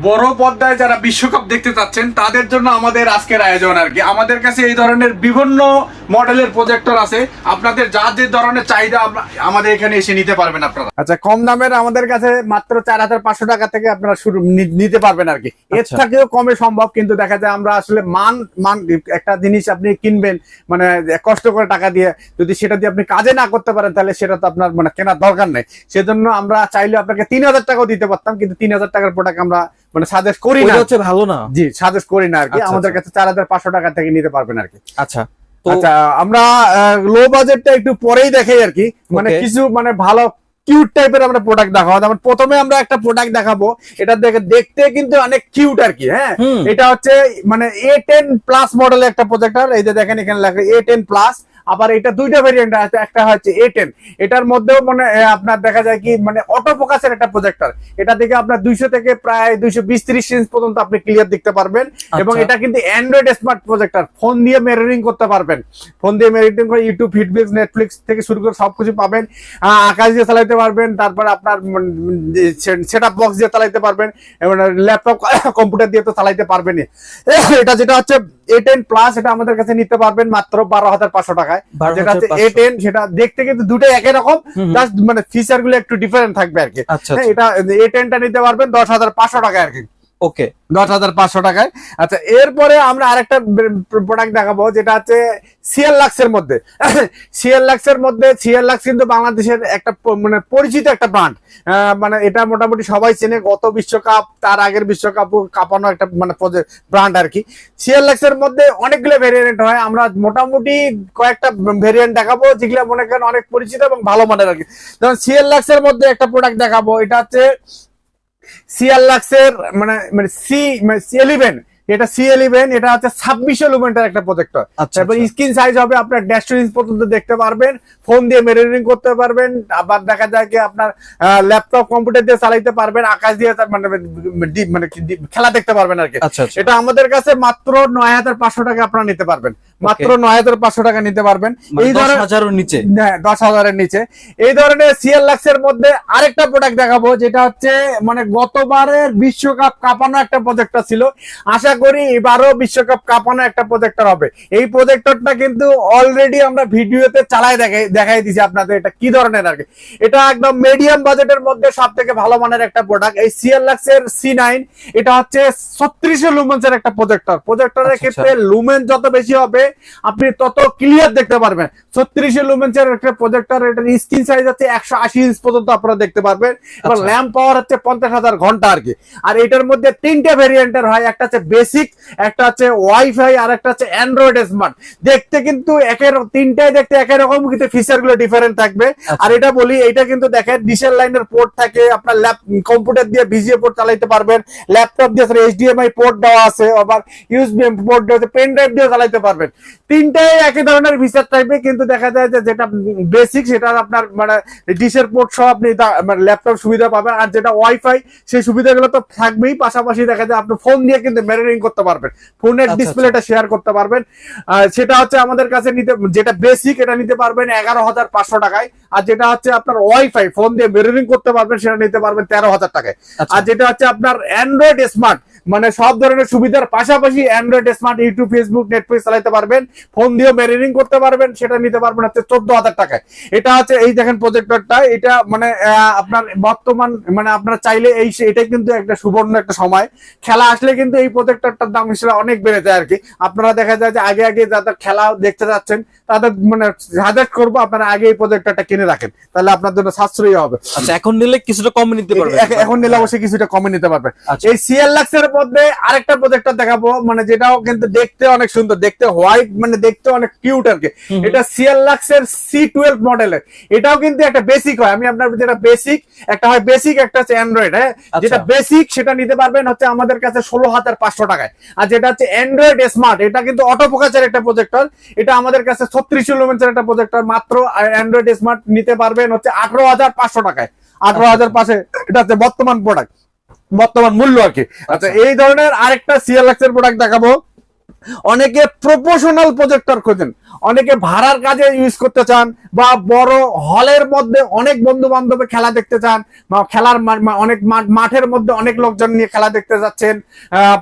বড় পর্দায় যারা বিশ্বকাপ দেখতে চাচ্ছেন তাদের জন্য আমাদের আজকের আয়োজন আর কি। আমাদের কাছে এই ধরনের বিভিন্ন মডেলের প্রজেক্টর আছে, আপনাদের যা যে ধরনের চাহিদা আমাদের এখানে এসে নিতে পারবেন আপনারা। আচ্ছা, কম দামের আমাদের কাছে মাত্র 4500 টাকা থেকে আপনারা শুরু নিতে পারবেন আর কি। এর থেকেও কমে সম্ভব, কিন্তু দেখা যায় আমরা আসলে মান একটা জিনিস আপনি কিনবেন মানে কষ্ট করে টাকা দিয়ে, যদি সেটা দিয়ে আপনি কাজে না করতে পারেন তাহলে সেটা তো আপনার মানে কেনার দরকার নেই। সেজন্য আমরা চাইলে আপনাকে 3000 টাকাও দিতে পারতাম, কিন্তু 3000 টাকার প্রোডাক্ট আমরা মানে সাজেস্ট করি না, হচ্ছে ভালো না। জি, সাজেস্ট করি না আর কি। আমাদের কাছে 4500 টাকা থেকে নিতে পারবেন আর কি। আচ্ছা, আমরা লো বাজেটটা একটু পরেই দেখাই আর কি। মানে কিছু মানে ভালো কিউট টাইপের আমরা প্রোডাক্ট দেখাবো। যেমন প্রথমে আমরা একটা প্রোডাক্ট দেখাবো, এটা দেখতে কিন্তু অনেক কিউট আর কি। হ্যাঁ, এটা হচ্ছে মানে A10 প্লাস মডেলের একটা প্রজেক্টর। এই যে দেখেন এখানে লেখা A10 প্লাস। আবার এটা দুইটা ভেরিয়েন্ট আছে, একটা হচ্ছে A10। এটার মধ্যেও মানে আপনার দেখা যায় কি মানে অটো ফোকাসের একটা প্রজেক্টর। এটা থেকে আপনার 200 থেকে প্রায় 220-30 ইঞ্চ পর্যন্ত আপনি ক্লিয়ার দেখতে পারবেন। এবং এটা কিন্তু অ্যান্ড্রয়েড স্মার্ট প্রজেক্টর, ফোন দিয়ে মিররিং করতে পারবেন। ফোন দিয়ে মিররিং করে ইউটিউব, ফিটবিক্স, নেটফ্লিক্স থেকে শুরু করে সবকিছু পাবেন। আকাশ দিয়ে চালাইতে পারবেন, তারপর আপনার সেটআপ বক্স দিয়ে চালাইতে পারবেন, এবং ল্যাপটপ কম্পিউটার দিয়ে তো চালাইতে পারবেন। এটা যেটা হচ্ছে A10 প্লাস, এটা আমাদের কাছে নিতে পারবেন মাত্র 12500 টাকায়। যেটা হচ্ছে A10, সেটা দেখতে কিন্তু দুটোই একই রকম, জাস্ট মানে ফিচার গুলো একটু ডিফারেন্ট থাকবে আর কি। এটা A10 টা নিতে পারবেন 10500 টাকায় আর কি। ওকে, 10500 টাকায়। আচ্ছা, এরপরে আমরা আরেকটা প্রোডাক্ট দেখাবো, যেটা হচ্ছে সিএল লাক্সের মধ্যে। সিএল লাক্সের মধ্যে, সিএল লাক্স কিন্তু বাংলাদেশের একটা মানে পরিচিত একটা ব্র্যান্ড। মানে এটা মোটামুটি সবাই চেনে, গত বিশ্বকাপ তার আগের বিশ্বকাপ কাঁপানো একটা মানে ব্র্যান্ড আর কি। সিএল লাক্সের মধ্যে অনেকগুলো ভেরিয়েন্ট হয়, আমরা মোটামুটি কয়েকটা ভেরিয়েন্ট দেখাবো যেগুলো মনে করেন অনেক পরিচিত এবং ভালো মানের আর কি। যেমন সিএল লাক্সের মধ্যে একটা প্রোডাক্ট দেখাবো, এটা হচ্ছে সিএল লাক্সের মানে C11। এটা C11, এটা হচ্ছে 2600 লুমেনের একটা প্রজেক্টর। তারপর স্ক্রিন সাইজ হবে আপনার 150 ইঞ্চ পর্যন্ত দেখতে পারবেন, ফোন দিয়ে মিররিং করতে পারবেন। আবার দেখা যায় কি আপনার ল্যাপটপ কম্পিউটার দিয়ে চালাইতে পারবেন, আকাশ দিয়ে মানে খেলা দেখতে পারবেন আর কি। এটা আমাদের কাছে মাত্র 9500 টাকা আপনারা নিতে পারবেন, মাত্র 9500 টাকা নিতে পারবেন। এই ধরনের 10,000 নিচে, 10,000 নিচে এই ধরনের সিএল লাক্সের মধ্যে আরেকটা প্রোডাক্ট দেখাবো, যেটা হচ্ছে মানে গতবারের বিশ্বকাপ কাঁপানো একটা প্রজেক্টর ছিল। আশা করি এবারও বিশ্বকাপ কাঁপানো একটা প্রজেক্টর হবে। এই প্রজেক্টরটা কিন্তু অলরেডি আমরা ভিডিওতে চালাই দেখাই দিছি আপনাদের এটা কি ধরনের আর কি। এটা একদম মিডিয়াম বাজেটের মধ্যে সব থেকে ভালো মানের একটা প্রোডাক্ট। এই সিএল লাক্সের C9, এটা হচ্ছে 3600 লুমেন্সের একটা প্রজেক্টর। প্রজেক্টরের ক্ষেত্রে লুমেন যত বেশি হবে আপনি তত ক্লিয়ার দেখতে পারবেন। 3600 লুমেন্সের একটা প্রজেক্টর, এটার স্ক্রিন সাইজ হচ্ছে 180 ইঞ্চ পর্যন্ত আপনারা দেখতে পারবেন, এবং ল্যাম্প পাওয়ার হচ্ছে 50,000 ঘন্টা আর কি। আর এটার মধ্যে 3টে ভেরিয়েন্টের হয়, একটা হচ্ছে বেসিক, একটা হচ্ছে ওয়াইফাই, আর একটা হচ্ছে অ্যান্ড্রয়েড স্মার্ট। দেখতে কিন্তু তিনটাই দেখতে একই রকম, কিন্তু ফিচার গুলো ডিফারেন্ট থাকবে। আর এটা বলি, এটা কিন্তু দেখেন ডিসেল লাইনের পোর্ট থাকে, আপনার কম্পিউটার দিয়ে ভিজিএ পোর্ট চালাইতে পারবেন, ল্যাপটপ দিয়ে HDMI পোর্ট দেওয়া আছে, আবার ইউএসবি পোর্ট দেওয়া আছে, পেন ড্রাইভ দিয়ে চালাইতে পারবেন। তিনটাই একই ধরনের ফিচার থাকবে, কিন্তু দেখা যায় যে যেটা বেসিক সেটা আপনার মানে ডিশের পোর্ট সহ আপনি ল্যাপটপ সুবিধা পাবেন, আর যেটা ওয়াইফাই সেই সুবিধাগুলো তো থাকবেই। পাশাপাশি দেখা যায় আপনি ফোন দিয়ে কিন্তু মিররিং করতে পারবেন, ফোনের ডিসপ্লেটা শেয়ার করতে পারবেন। সেটা হচ্ছে আমাদের কাছে নিতে, যেটা বেসিক এটা নিতে পারবেন 11,500 টাকায়। আর যেটা হচ্ছে আপনার ওয়াইফাই ফোন দিয়ে মিররিং করতে পারবেন, সেটা নিতে পারবেন 13,000 টাকায়। আর যেটা হচ্ছে আপনার অ্যান্ড্রয়েড স্মার্ট, মানে সব ধরনের সুবিধার পাশাপাশি Android smart, YouTube, Facebook, Netflix চালাতে পারবেন, ফোন দিয়ে মিররিং করতে পারবেন, সেটা নিতে পারবেন হচ্ছে 14,000 টাকায়। এটা হচ্ছে এই দেখেন প্রজেক্টরটা, এটা মানে আপনার বর্তমান মানে আপনারা চাইলে এটাই কিন্তু একটা সুবর্ণ একটা সময়। খেলা আসলে কিন্তু এই প্রজেক্টরটার দাম হিসেবে অনেক বেড়ে যায় আর কি। আপনারা দেখা যায় যে আগে যাদের খেলা দেখতে যাচ্ছেন তাদের মানে সাজেস্ট করবো আপনারা আগে এই প্রজেক্টরটা কিনে রাখেন, তাহলে আপনার জন্য সাশ্রয়ী হবে। আচ্ছা, এখন নিলে কিছুটা কমে নিতে পারবেন, এখন নিলে অবশ্যই কিছুটা কমে নিতে পারবেন। এই সিএল লাক্সের মধ্যে আরেকটা প্রজেক্টর দেখাবো, মানে যেটাও কিন্তু দেখতে অনেক সুন্দর, দেখতে হোয়াইট, মানে দেখতে অনেক কিউট আর কি। এটা সিএল লাক্সের C12 মডেলের। এটাও কিন্তু একটা বেসিক হয়, আমি আপনার যেটা বেসিক, একটা হয় বেসিক, একটা হচ্ছে অ্যান্ড্রয়েড। হ্যাঁ, যেটা বেসিক সেটা নিতে পারবেন হচ্ছে আমাদের কাছে 16,500 টাকায়। আর যেটা হচ্ছে অ্যান্ড্রয়েড স্মার্ট, এটা কিন্তু অটো ফোকাসের একটা প্রজেক্টর। এটা আমাদের কাছে 3600 লুমেন্সের একটা প্রজেক্টর। মাত্র অ্যান্ড্রয়েড স্মার্ট নিতে পারবেন হচ্ছে 18,500 টাকায়। 18,500, এটা হচ্ছে বর্তমান প্রোডাক্ট, বর্তমান মূল্য আর কি। আচ্ছা, এই ধরনের আরেকটা সিএল লাক্সের প্রোডাক্ট দেখাবো, অনেকে প্রফেশনাল প্রজেক্টর খোঁজেন, অনেকে ভাড়ার কাজে ইউজ করতে চান, বা বড় হলের মধ্যে অনেক বন্ধু বান্ধবের খেলা দেখতে চান, বা খেলার অনেক মাঠের মধ্যে অনেক লোকজন নিয়ে খেলা দেখতে যাচ্ছেন,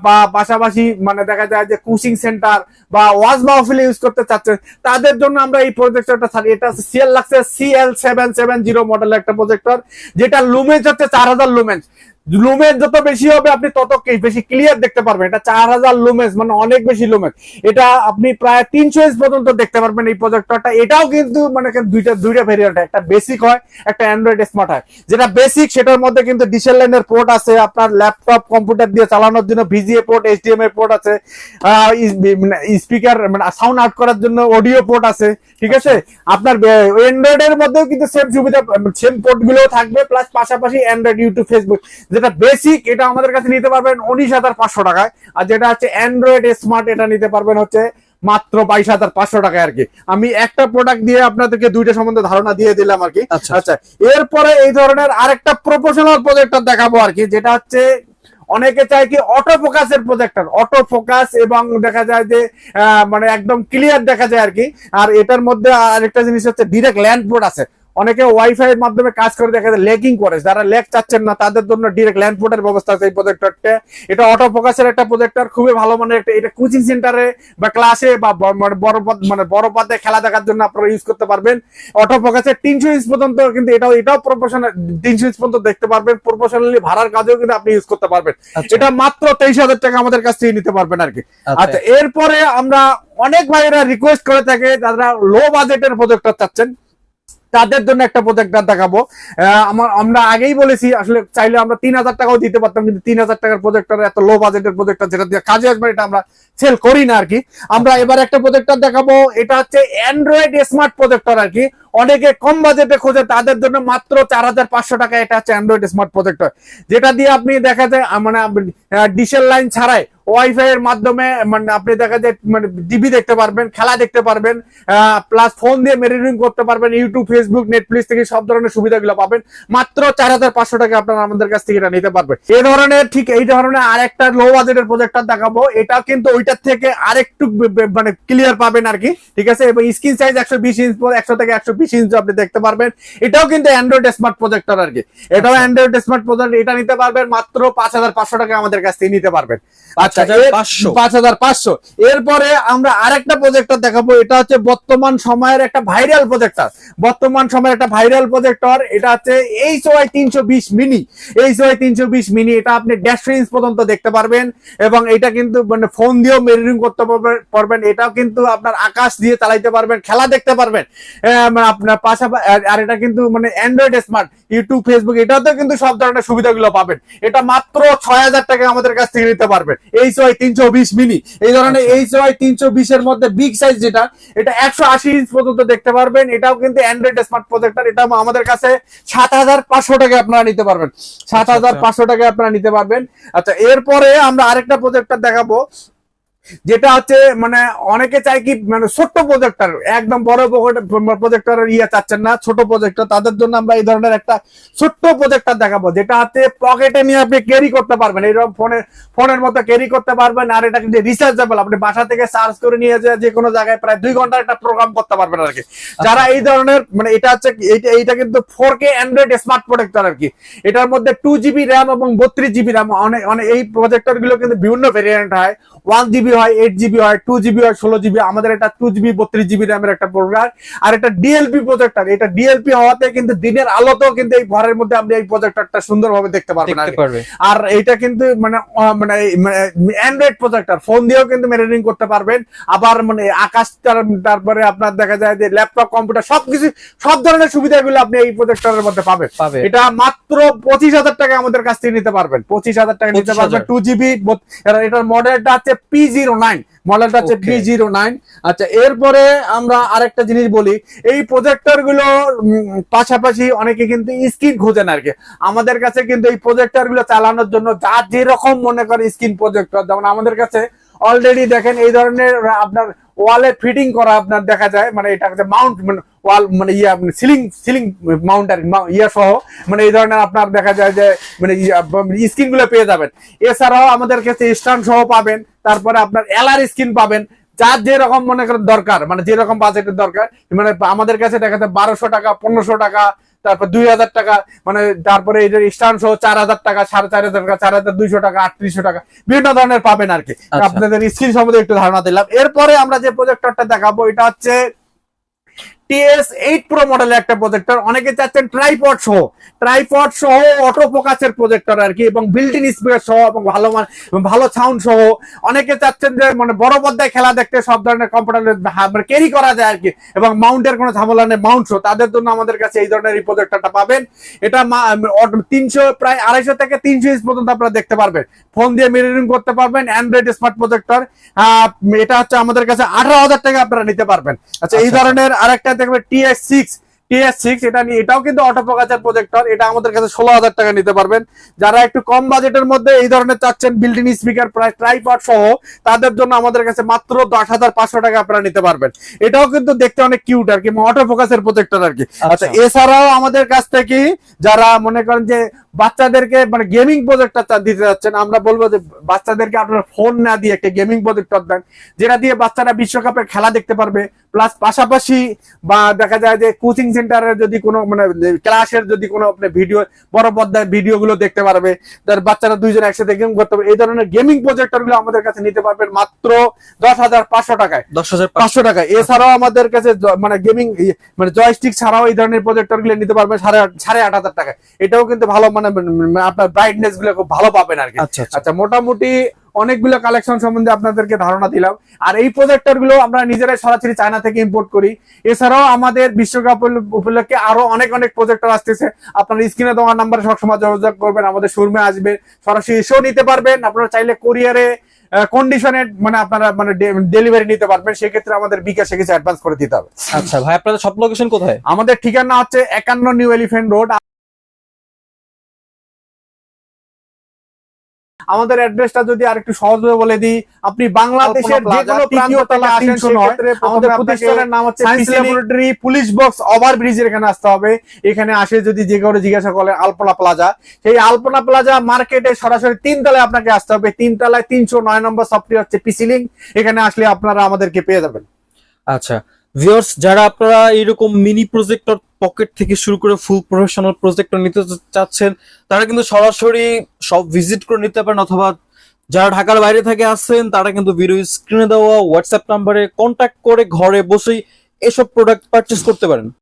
বা পাশাপাশি মানে দেখা যায় যে কোচিং সেন্টার বা ওয়াজ মাহফিলে ইউজ করতে চাচ্ছেন, তাদের জন্য আমরা এই প্রজেক্টরটা ছাড়ি। এটা সিএল লাগছে CL770 মডেলের একটা প্রজেক্টর, যেটা লুমেন্স হচ্ছে 4000 লুমেন্স। লুমেন্স যত বেশি হবে আপনি তত বেশি ক্লিয়ার দেখতে পারবেন। এটা 4000 লুমেন্স মানে অনেক বেশি লুমেন্স। এটা আপনি প্রায় 300 ইঞ্চ পর্যন্ত দেখতে পারবেন এই প্রজেক্টরটা। এটাও কিন্তু মানে দুইটা ভেরিয়েন্ট, একটা বেসিক হয়, একটা অ্যান্ড্রয়েড স্মার্ট হয়। যেটা বেসিক সেটার মধ্যে কিন্তু ডিসেল লাইনের পোর্ট আছে, আপনার ল্যাপটপ কম্পিউটার দিয়ে চালানোর জন্য VGA পোর্ট, HDMI পোর্ট আছে, স্পিকার মানে সাউন্ড আউট করার জন্য অডিও পোর্ট আছে, ঠিক আছে। আপনার অ্যান্ড্রয়েড এর মধ্যেও কিন্তু সেম সুবিধা, সেম পোর্ট গুলো থাকবে, প্লাস পাশাপাশি অ্যান্ড্রয়েড, ইউটিউব, ফেসবুক। যেটা বেসিক এটা আমাদের কাছে নিতে পারবেন 19,500 টাকায়, আর যেটা হচ্ছে অ্যান্ড্রয়েড স্মার্ট এটা নিতে পারবেন হচ্ছে মাত্র 22,500 টাকায় আর কি। আমি একটা প্রোডাক্ট দিয়ে আপনাদেরকে দুইটা সম্বন্ধে ধারণা দিয়ে দিলাম আর কি। আচ্ছা, এরপরে এই ধরনের আরেকটা প্রফেশনাল প্রজেক্টর দেখাবো আর কি, যেটা হচ্ছে অনেকে চায় কি অটো ফোকাসের প্রজেক্টর, অটো ফোকাস এবং দেখা যায় যে মানে একদম ক্লিয়ার দেখা যায় আর কি। আর এটার মধ্যে আরেকটা জিনিস হচ্ছে ডিরেক্ট ল্যান্ড পোর্ট আছে। অনেকে ওয়াইফাই এর মাধ্যমে কাজ করে দেখা যায় লেগিং করে, যারা লেগ চাচ্ছেন না তাদের জন্য ডিরেক্ট ল্যান্ড পোর্টের ব্যবস্থা আছে এই প্রজেক্টরটা। এটা অটো ফোকাসের একটা প্রজেক্টর, খুবই ভালো মানের একটা। এটা কোচিং সেন্টারে বা ক্লাসে বা বড় পর্দায় খেলা দেখার জন্য আপনারা ইউজ করতে পারবেন। অটো ফোকাসের 300 ইঞ্চ পর্যন্ত কিন্তু এটাও প্রফেশনাল, 300 ইঞ্চ পর্যন্ত দেখতে পারবেন। প্রফেশনালি ভাড়ার কাজেও কিন্তু আপনি ইউজ করতে পারবেন। এটা মাত্র 23,000 টাকা আমাদের কাছ থেকে নিতে পারবেন আর কি। আচ্ছা, এরপরে আমরা অনেক ভাইয়েরা রিকোয়েস্ট করে থাকে যারা লো বাজেটের প্রজেক্টর চাচ্ছেন, তাদের জন্য একটা প্রজেক্টর দেখাবো। আমরা আগেই বলেছি আসলে চাইলে আমরা 3,000 টাকাও দিতে পারতাম, কিন্তু 3,000 টাকার প্রজেক্টর, এত লো বাজেটের প্রজেক্টর যেটা দিয়ে কাজে আসবে, এটা আমরা সেল করি না আর কি। আমরা এবার একটা প্রজেক্টর দেখাবো, এটা হচ্ছে অ্যান্ড্রয়েড স্মার্ট প্রজেক্টর আর কি। অনেকে কম বাজেটে খোঁজে, তাদের জন্য মাত্র 4,500 টাকা এটা হচ্ছে অ্যান্ড্রয়েড স্মার্ট প্রজেক্টর, যেটা দিয়ে আপনি দেখা যায় মানে ডিসেল লাইন ছাড়াই ওয়াইফাই এর মাধ্যমে মানে আপনি দেখা যায় মানে টিভি দেখতে পারবেন, খেলা দেখতে পারবেন, প্লাস ফোন দিয়ে মেরিনিং করতে পারবেন, ইউটিউব, ফেসবুক, নেটফ্লিক্স থেকে সব ধরনের সুবিধাগুলো পাবেন। মাত্র 4,500 টাকা আপনারা আমাদের কাছ থেকে এটা নিতে পারবেন। এই ধরনের ঠিক এই ধরনের আরেকটা লো বাজেটের প্রজেক্টর দেখাবো, এটা কিন্তু ওইটার থেকে আরেকটু মানে ক্লিয়ার পাবেন আর কি, ঠিক আছে। এবং স্ক্রিন সাইজ 120 ইঞ্চ, 100 থেকে 120 ইঞ্চ আপনি দেখতে পারবেন। এটাও কিন্তু অ্যান্ড্রয়েড স্মার্ট প্রজেক্টর আর কি। এটাও অ্যান্ড্রয়েড স্মার্ট প্রজেক্টর, এটা নিতে পারবেন মাত্র 5,500 টাকা আমাদের কাছ থেকে নিতে পারবেন। আচ্ছা, 5,500। এরপরে আমরা আরেকটা প্রজেক্টর দেখাবো, এটা হচ্ছে বর্তমান সময়ের একটা ভাইরাল প্রজেক্টর। বর্তমান সময়ের একটা ভাইরাল প্রজেক্টর, এটা হচ্ছে HY 320 মিনি। HY 320 মিনি, এটা আপনি 150 ইঞ্চ পর্যন্ত দেখতে পারবেন, এবং এটা কিন্তু মানে ফোন দিয়েও মেরিনিং করতে পারবেন। এটাও কিন্তু আপনার আকাশ দিয়ে চালাইতে পারবেন, খেলা দেখতে পারবেন আপনার পাশাপাশি। আর এটা কিন্তু মানে অ্যান্ড্রয়েড স্মার্ট, ইউটিউব, ফেসবুক, এটাতেও কিন্তু সব ধরনের সুবিধাগুলো পাবেন। এটা মাত্র 6,000 টাকা আমাদের কাছ থেকে নিতে পারবেন। HY 320 মিনি, এই ধরনের HY 320 এর মধ্যে বিগ সাইজ যেটা, এটা 180 ইঞ্চ পর্যন্ত দেখতে পারবেন। এটাও কিন্তু অ্যান্ড্রয়েড স্মার্ট প্রজেক্টর, এটা আমাদের কাছে 7,500 টাকা আপনারা নিতে পারবেন। 7,500 টাকা আপনারা নিতে পারবেন। আচ্ছা, এরপরে আমরা আরেকটা প্রজেক্টর দেখাবো, যেটা হচ্ছে মানে অনেকে চায় কি মানে ছোট্ট প্রজেক্টর, একদম বড় প্রজেক্টর ইয়ে চাচ্ছেন না, ছোট প্রজেক্টর, তাদের জন্য আমরা এই ধরনের একটা ছোট্ট প্রজেক্টর দেখাবো, যেটা হচ্ছে পকেটে নিয়ে আপনি ক্যারি করতে পারবেন, এইরকম ফোনের মতো ক্যারি করতে পারবেন। আর এটা কিন্তু রিচার্জেবল, আপনি বাসা থেকে চার্জ করে নিয়ে যে কোনো জায়গায় প্রায় 2 ঘন্টার একটা প্রোগ্রাম করতে পারবেন আর কি। যারা এই ধরনের মানে এটা হচ্ছে এইটা কিন্তু 4K অ্যান্ড্রয়েড স্মার্ট প্রজেক্টর আর কি। এটার মধ্যে 2GB র্যাম এবং 32GB র্যাম। অনেক এই প্রজেক্টর গুলো কিন্তু বিভিন্ন ভেরিয়েন্ট হয়, 1GB হয়, 8GB হয়, 2GB হয়, 16GB। আমাদের এটা 2GB 32GB র্যামের একটা প্রোগ্রাম। আর এটা ডিএলপি প্রজেক্টর, এটা ডিএলপি হওয়াতে কিন্তু দিনের আলোতেও কিন্তু এই ঘরের মধ্যে আপনি এই প্রজেক্টরটা সুন্দরভাবে দেখতে পারবেন। আর এটা কিন্তু মানে মানে অ্যান্ড্রয়েড প্রজেক্টর, ফোন দিয়েও কিন্তু মেরিনিং করতে পারবেন। আবার মানে আকাশ, তারপরে আপনার দেখা যায় যে ল্যাপটপ, কম্পিউটার, সবকিছু সব ধরনের সুবিধাগুলো আপনি এই প্রজেক্টরের মধ্যে পাবেন। এটা মাত্র 25,000 টাকা আমাদের কাছ থেকে নিতে পারবেন। 25,000 টাকা নিতে পারবেন, 2GB। এটার মডেলটা হচ্ছে P09, মডেলটা হচ্ছে P09। আচ্ছা, এরপরে আমরা আরেকটা জিনিস বলি, এই প্রজেক্টর গুলো পাশাপাশি অনেকে কিন্তু স্ক্রিন খোঁজেন আর কি। আমাদের কাছে কিন্তু এই প্রজেক্টর গুলো চালানোর জন্য যার যেরকম মনে করে স্ক্রিন প্রজেক্টর, যেমন আমাদের কাছে অলরেডি দেখেন এই ধরনের আপনার ওয়ালে ফিটিং করা আপনার দেখা যায়, মানে এটা মাউন্ট মানে ওয়াল মানে সিলিং মাউন্ট আর ইয়া সহ মানে এই ধরনের আপনার দেখা যায় যে মানে স্ক্রিন গুলো পেয়ে যাবেন। এছাড়াও আমাদের কাছে স্ট্যান্ড সহ পাবেন, তারপরে আপনার এলআর স্ক্রিন পাবেন, যার যেরকম মনে করেন দরকার, মানে যেরকম বাজেটের দরকার, মানে আমাদের কাছে দেখা যায় 1200 টাকা, 1500 টাকা, তারপর 2000 টাকা, মানে তারপরে এই যে স্ট্যান্ড সহ 4000 টাকা, 4500 টাকা, 4200 টাকা, 3800 টাকা বিভিন্ন ধরনের পাবেন আর কি। আচ্ছা। আপনাদের স্ক্রিন সম্বন্ধে একটু ধারণা দিলাম। এরপরে আমরা যে প্রজেক্টরটা দেখাবো এটা হচ্ছে TS8 Pro মডেলের একটা প্রজেক্টর। অনেকে চাচ্ছেন ট্রাইপড সহ অটো ফোকাসের প্রজেক্টর আর কি, এবং বিল্ট-ইন স্পিকার সহ এবং ভালো সাউন্ড সহ। অনেকে চাচ্ছেন যে মানে বড় পর্দায় খেলা দেখতে সব ধরনের কম্পিউটার ক্যারি করা যায় আর কি, এবং মাউন্টের কোনো ঝামেলা নেই, মাউন্ট সহ। তাদের জন্য আমাদের কাছে এই ধরনের এই প্রজেক্টরটা পাবেন। এটা 300 প্রায় 250 থেকে 300 ইঞ্চ পর্যন্ত আপনারা দেখতে পারবেন, ফোন দিয়ে মিররিং করতে পারবেন। অ্যান্ড্রয়েড স্মার্ট প্রজেক্টর, এটা হচ্ছে আমাদের কাছে 18,000 টাকা আপনারা নিতে পারবেন। আচ্ছা, এই ধরনের আরেকটা দেখবে TS6, এটাও কিন্তু অটো ফোকাসের প্রজেক্টর। এটা আমাদের কাছে 16,000 টাকা নিতে পারবেন। যারা একটু কম বাজেটের মধ্যে এই ধরনের চাচ্ছেন বিল্ট-ইন স্পিকার প্রায় ট্রাইপড সহ, তাদের জন্য আমাদের কাছে মাত্র 10,500 টাকা আপনারা নিতে পারবেন। এটাও কিন্তু দেখতে অনেক কিউট আর কি, অটো ফোকাসের প্রজেক্টর আর কি। আচ্ছা, এছাড়াও আমাদের কাছ থেকে যারা মনে করেন যে বাচ্চাদেরকে মানে গেমিং প্রজেক্টর দিতে যাচ্ছেন, আমরা বলবো যে বাচ্চাদেরকে আপনারা ফোন না দিয়ে একটা গেমিং প্রজেক্টর দেন, যেটা দিয়ে বাচ্চারা বিশ্বকাপের খেলা দেখতে পারবে। প্লাস পাশাপাশি বা দেখা যায় যে কোচিং সেন্টারের যদি কোনো মানে ক্লাসের যদি কোনো ভিডিও, বড় পর্দায় ভিডিও গুলো দেখতে পারবে, তার বাচ্চারা দুইজন একসাথে গেম করতে পারবে। এই ধরনের গেমিং প্রজেক্টর গুলো আমাদের কাছে নিতে পারবেন মাত্র 10,500 টাকায়, 10,500 টাকায়। এছাড়াও আমাদের কাছে মানে গেমিং মানে জয়স্টিক ছাড়াও এই ধরনের প্রজেক্টর গুলো নিতে পারবেন 8,500 টাকায়। এটাও কিন্তু ভালো মানে আপনার ব্রাইটনেস গুলো খুব ভালো পাবেন আর কি। আচ্ছা, মোটামুটি অনেকগুলো কালেকশন সম্বন্ধে আপনাদেরকে ধারণা দিলাম। আর এই প্রজেক্টর গুলো আমরা নিজেরাই সরাসরি চায়না থেকে ইম্পোর্ট করি। এছাড়াও আমাদের বিশ্বকাপ উপলক্ষে আরো অনেক প্রজেক্টর আসতেছে। আপনারা স্ক্রিনে দেওয়া নাম্বারে সবসময় যোগাযোগ করবেন, আমাদের শোরুমে আসবে, সরাসরি এসেও নিতে পারবেন। আপনারা চাইলে কোরিয়ারে কন্ডিশনে মানে আপনারা মানে ডেলিভারি নিতে পারবেন, সেক্ষেত্রে আমাদের বিকাশে কিছু অ্যাডভান্স করে দিতে হবে। আচ্ছা ভাই, আপনাদের সব লোকেশন কোথায়? আমাদের ঠিকানা হচ্ছে 51 নিউ এলিফ্যান্ট রোড। আমাদের অ্যাড্রেসটা যদি আরেকটু সহজভাবে বলে দিই, আপনি বাংলাদেশের যে কোনো প্রান্ত থেকে আসেন, সেক্ষেত্রে আমাদের প্রতিষ্ঠানের নাম হচ্ছে সায়েন্স ল্যাবরেটরি, পুলিশ বক্স ওভারব্রিজের এখানে আসতে হবে। এখানে আসে যদি যে কাউকে জিজ্ঞাসা করেন আলপনা প্লাজা, সেই আলপনা প্লাজা মার্কেটে সরাসরি 3 তলায় আপনাকে আসতে হবে। 3 তলায় 309 নম্বর শপটি হচ্ছে পিসি লিংক। এখানে আসলে আপনারা আমাদেরকে পেয়ে যাবেন। আচ্ছা ভিউয়ার্স, যারা আপনারা এরকম মিনি প্রজেক্টর পকেট থেকে শুরু করে ফুল প্রফেশনাল প্রজেক্টর নিতে চাচ্ছেন, তারা কিন্তু সরাসরি সব ভিজিট করে নিতে পারেন, অথবা যারা ঢাকার বাইরে থেকে আসছেন তারা কিন্তু ভিডিও স্ক্রিনে দেওয়া হোয়াটসঅ্যাপ নাম্বারে কন্ট্যাক্ট করে ঘরে বসেই এসব প্রোডাক্ট পারচেস করতে পারেন।